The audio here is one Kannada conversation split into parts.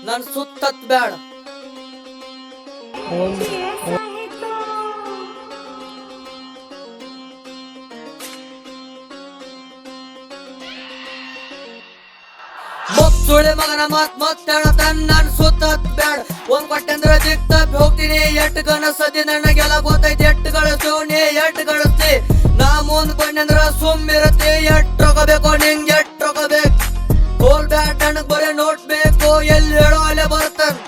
ನನ್ ಸುತ್ತತ್ ಬ್ಯಾಡ. ಸುಳೆ ಮಗನ ಮತ್ ಹೇಳತನ್ ನನ್ ಸುತ್ತತ್ ಬ್ಯಾಡ. ಒಂದ್ ಕೊಟ್ಟಂದ್ರ ದಿಕ್ ತಪ್ಪಿ ಹೋಗ್ತೀನಿ. ಎಟ್ ಗಣಸದಿ ನನಗೆಲ್ಲ ಗೊತ್ತೈತಿ. ಎಟ್ ಗಳಿಸ್ತೀವಿ ಎಟ್ ಗಳಿಸ್ತಿ. ನಾ ಮುಂದ್ ಬಂದ್ರ ಸುಮ್ಮಿರತಿ. ಎಟ್ ರೊಕ್ಕಬೇಕು ನಿಂಗೆ ಎಟ್ ರೊಕ್ಕಬೇಕು. ಗೋಲ್ ಬ್ಯಾಟ್ ನನಗ್ ಬರೀ ನೋಟ್ ಬೇಕು. ಎಲ್ಲಿ ಹೇಳೋ ಅಲ್ಲೇ ಬರ್ತನ್.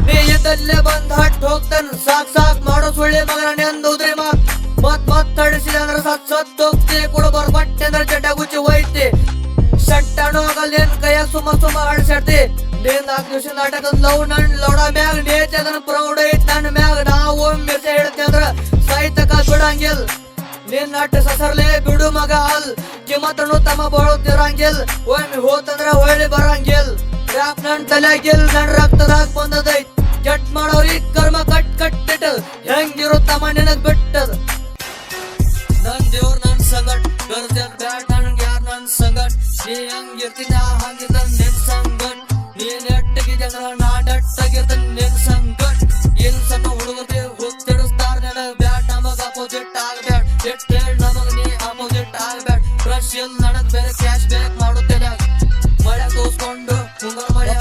ನೀ ಇದ್ದಲ್ಲೇ ಬಂದ್ ಹಟ್ ಹೋಗ್ತಾನ. ಸಾಕ್ ಮಾಡೋ ಸುಳ್ಳಿ ಮಗನ ನೆಂದುದ್ರಿ ಮತ್ ತಡಿಸಿದ ಅಂದ್ರ ಸತ್ ಹೋಗ್ತಿ. ಕುಡುಬರ್ ಬಟ್ಟೆ ಅಂದ್ರ ಚಡ್ಡ ಗುಚ್ಚಿ ಹೋಯ್ತಿ. ಶಟ್ಟಣು ಆಗಲ್ಲೇನ್ ಕೈಯಾಗ ಸುಮ್ಮ ಆಡ್ಸಾಡ್ತಿ. ನೀನ್ 4 ದಿವಸ ನಾಟಕದ ಲವ್ ನನ್ ಲೌಡ ಮ್ಯಾಗ ನೇಚದನ ಪ್ರೌಢ ಐತ್ ನನ್ನ ಮ್ಯಾಗ. ನಾವು ಮಿರ್ಸೆ ಹೇಳ್ತಿ ಅಂದ್ರ ಸಾಯ್ತಕ ಬಿಡಂಗಿಲ್. ನಿನ್ ನಟ್ ಸಸರ್ಲೆ ಬಿಡು ಮಗ ಅಲ್. ಕಿಮ್ಮತ್ತನು ತಮ್ಮ ಬಾಳುತ್ತಿರಂಗಿಲ್. ಒಮ್ಮೆ ಹೋತಂದ್ರ ಹೊಳ್ಳಿ ಬರಂಗಿಲ್. ರ್ಯಾಪ್ ನನ್ ತಲೆಗಿಲ್. ನನ್ ರಕ್ತದಾಗ ಬಂದದೈತ್. ಜಟ್ ಮಾಡೋರಿ ಕರ್ಮ ಕಟ್ಟಿಟ್ಟ. ಹೆಂಗಿರುತ್ತಮ್ಮ ನಿನಗ್ ಬಿಟ್ಟದ. ನನ್ ದೇವ್ರ ನನ್ ಸಂಗಟ್ ಗರ್ಜನ್ ಬ್ಯಾಟ್. ನನ್ಗೆ ಯಾರ್ ನನ್ ಸಂಗಟ್. ನೀ ಹಂಗಿರ್ತೀನಿ ಹಂಗಿದ್ದ ನಿನ್ ಸಂಗಟ್. ನೀನ್ ಎಟ್ಟಗಿದ್ದಂದ್ರ ನಾ ಡಟ್ಟಾಗಿರ್ತನ್ ನಿನ್ ಸಂಗಟ್. ಇಲ್ ಸಣ್ಣ ಹುಡುಗರಿಗೆ ಹುತ್ತಿಡಿಸ್ತಾರ ನೆನ ಬ್ಯಾಟ್. ನಮಗ್ ಅಪೋಸಿಟ್ ಆಗ್ಬ್ಯಾಡ್. ಎಟ್ ಹೇಳ್ ನಮಗ್ ನೀ ಅಪೋಸಿಟ್ ಆಗ್ಬ್ಯಾಡ್. ಕ್ರಶ್ ಇಲ್ ನನಗ್ ಬೇರೆ ಕ್ಯಾಶ್ ಬೇಕ್ ಮಾಡುತ್ತೇನೆ. ಮಳೆ ತೋಸ್ಕೊಂಡು ಮುಂಗಾರು ಮಳೆ